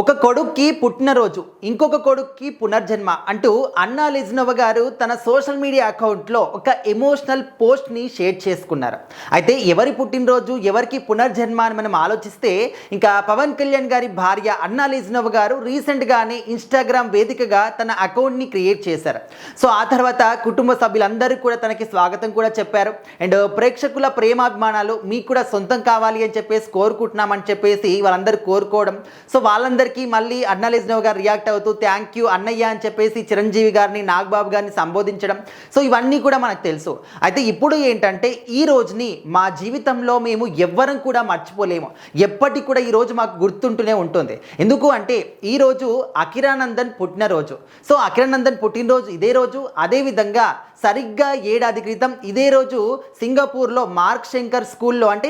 ఒక కొడుక్కి పుట్టినరోజు, ఇంకొక కొడుక్కి పునర్జన్మ అంటూ అన్నా లిజ్నోవా గారు తన సోషల్ మీడియా అకౌంట్లో ఒక ఎమోషనల్ పోస్ట్ని షేర్ చేసుకున్నారు. అయితే ఎవరి పుట్టినరోజు ఎవరికి పునర్జన్మ అని మనం ఆలోచిస్తే ఇంకా పవన్ కళ్యాణ్ గారి భార్య అన్నా లిజ్నోవా గారు రీసెంట్గానే ఇన్స్టాగ్రామ్ వేదికగా తన అకౌంట్ని క్రియేట్ చేశారు. సో ఆ తర్వాత కుటుంబ సభ్యులందరూ కూడా తనకి స్వాగతం కూడా చెప్పారు. అండ్ ప్రేక్షకుల ప్రేమాభిమానాలు మీకు కూడా సొంతం కావాలి అని చెప్పేసి కోరుకుంటున్నామని చెప్పేసి వాళ్ళందరూ కోరుకోవడం. సో వాళ్ళందరికీ మళ్ళీ అన్నా లిజ్నోవా గారు రియాక్ట్ అవుతూ థ్యాంక్ యూ అన్నయ్య అని చెప్పేసి చిరంజీవి గారిని, నాగబాబు గారిని సంబోధించడం. సో ఇవన్నీ కూడా మనకు తెలుసు. అయితే ఇప్పుడు ఏంటంటే ఈ రోజుని మా జీవితంలో మేము ఎవ్వరం కూడా మర్చిపోలేము. ఎప్పటికి కూడా ఈ రోజు మాకు గుర్తుంటూనే ఉంటుంది. ఎందుకు అంటే ఈరోజు అకిరానందన్ పుట్టినరోజు. సో అకిరానందన్ పుట్టినరోజు ఇదే రోజు. అదేవిధంగా సరిగ్గా ఏడాది క్రితం ఇదే రోజు సింగపూర్లో మార్క్ శంకర్ స్కూల్లో అంటే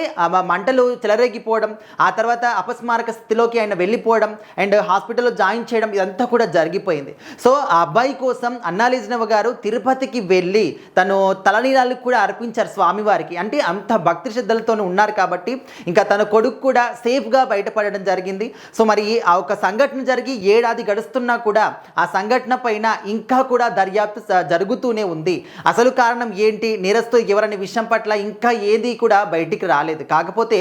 మంటలు చెలరేగిపోవడం, ఆ తర్వాత అపస్మారక స్థితిలోకి ఆయన వెళ్ళిపోవడం అండ్ హాస్పిటల్లో జాయిన్ చేయడం, ఇదంతా కూడా జరిగిపోయింది. సో ఆ అబ్బాయి కోసం అన్నా లిజ్నోవా గారు తిరుపతికి వెళ్ళి తను తలనీలాలు కూడా అర్పించారు స్వామివారికి. అంటే అంత భక్తి శ్రద్ధలతో ఉన్నారు కాబట్టి ఇంకా తన కొడుకు కూడా సేఫ్గా బయటపడడం జరిగింది. సో మరి ఆ ఒక సంఘటన జరిగి ఏడాది గడుస్తున్నా కూడా ఆ సంఘటన పైన ఇంకా కూడా దర్యాప్తు జరుగుతూనే ఉంది. అసలు కారణం ఏంటి, నేరస్తులు ఎవరనే విషయం పట్ల ఇంకా ఏది కూడా బయటికి రాలేదు. కాకపోతే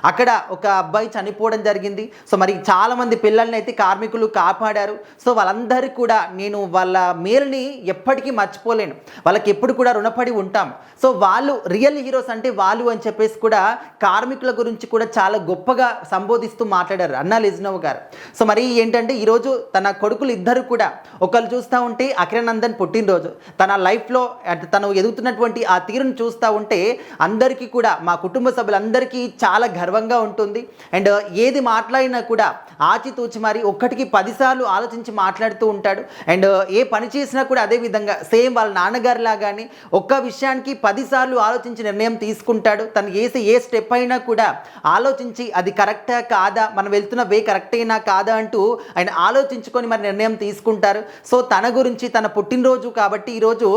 అక్కడ ఒక అబ్బాయి చనిపోవడం జరిగింది. సో మరి చాలామంది పిల్లల్ని అయితే కార్మికులు కాపాడారు. సో వాళ్ళందరికీ కూడా నేను వాళ్ళ మేలుని ఎప్పటికీ మర్చిపోలేను, వాళ్ళకి ఎప్పుడు కూడా రుణపడి ఉంటాం. సో వాళ్ళు రియల్ హీరోస్ అంటే వాళ్ళు అని చెప్పేసి కూడా కార్మికుల గురించి కూడా చాలా గొప్పగా సంబోధిస్తూ మాట్లాడారు అన్నా లిజ్నోవా గారు. సో మరి ఏంటంటే ఈరోజు తన కొడుకులు ఇద్దరు కూడా ఒకళ్ళు చూస్తూ ఉంటే అకిరానందన్ పుట్టినరోజు, తన లైఫ్లో అంటే తను ఎదుగుతున్నటువంటి ఆ తీరును చూస్తూ ఉంటే అందరికీ కూడా మా కుటుంబ సభ్యులందరికీ చాలా గర్వంగా ఉంటుంది. అండ్ ఏది మాట్లాడినా కూడా ఆచితూచి మరి ఒక్కటికి 10 సార్లు ఆలోచించి మాట్లాడుతూ ఉంటాడు. అండ్ ఏ పని చేసినా కూడా అదే విధంగా సేమ్ వాళ్ళ నాన్నగారి లాగానే ఒక్క విషయానికి 10 సార్లు ఆలోచించి నిర్ణయం తీసుకుంటాడు. తను వేసే ఏ స్టెప్ అయినా కూడా ఆలోచించి అది కరెక్టా కాదా, మనం వెళ్తున్న వే కరెక్టేనా కాదా అంటూ ఆయన ఆలోచించుకొని మరి నిర్ణయం తీసుకుంటారు. సో తన గురించి తన పుట్టినరోజు కాబట్టి ఈరోజు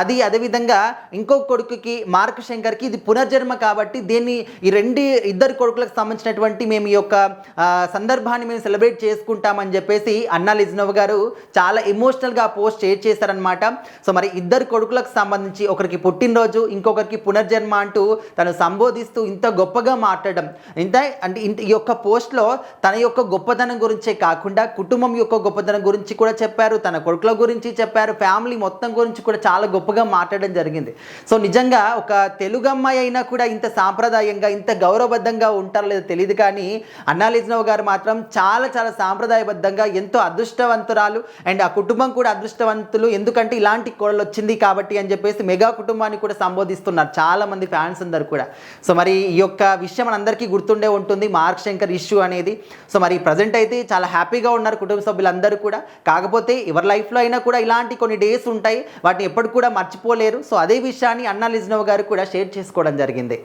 అది అదేవిధంగా ఇంకో కొడుకుకి మార్క్ శంకర్కి ఇది పునర్జన్మ కాబట్టి దీన్ని ఇద్దరు కొడుకులకు సంబంధించినటువంటి మేము ఈ యొక్క సందర్భాన్ని మేము సెలబ్రేట్ చేసుకుంటామని చెప్పేసి అన్నా లిజ్నోవా గారు చాలా ఎమోషనల్గా పోస్ట్ షేర్ చేశారనమాట. సో మరి ఇద్దరు కొడుకులకు సంబంధించి ఒకరికి పుట్టినరోజు ఇంకొకరికి పునర్జన్మ అంటూ తను సంబోధిస్తూ ఇంత గొప్పగా మాట్లాడడం ఈ యొక్క పోస్ట్లో తన యొక్క గొప్పతనం గురించే కాకుండా కుటుంబం యొక్క గొప్పతనం గురించి కూడా చెప్పారు, తన కొడుకుల గురించి చెప్పారు, ఫ్యామిలీ మొత్తం గురించి కూడా చాలా గొప్పగా మాట్లాడడం జరిగింది. సో నిజంగా ఒక తెలుగు అమ్మాయి అయినా కూడా ఇంత సాంప్రదాయంగా ఇంత గౌరవబద్ధంగా ఉంటారో లేదో తెలియదు, కానీ అన్నా లిజ్నోవా గారు మాత్రం చాలా చాలా సాంప్రదాయబద్ధంగా ఎంతో అదృష్టవంతురాలు. అండ్ ఆ కుటుంబం కూడా అదృష్టవంతులు, ఎందుకంటే ఇలాంటి కోడలు వచ్చింది కాబట్టి అని చెప్పేసి మెగా కుటుంబాన్ని కూడా సంబోధిస్తున్నారు చాలా మంది ఫ్యాన్స్ అందరు కూడా. సో మరి ఈ యొక్క విషయం మనందరికీ గుర్తుండే ఉంటుంది, మార్క్ శంకర్ ఇష్యూ అనేది. సో మరి ప్రజెంట్ అయితే చాలా హ్యాపీగా ఉన్నారు కుటుంబ సభ్యులందరూ కూడా. కాకపోతే ఎవరి లైఫ్లో అయినా కూడా ఇలాంటి కొన్ని డేస్ ఉంటాయి, వాటిని ఎప్పటికి కూడా మర్చిపోలేరు. సో అదే విషయాన్ని అన్నా లిజ్నోవా గారు కూడా షేర్ చేసుకోవడం జరిగింది.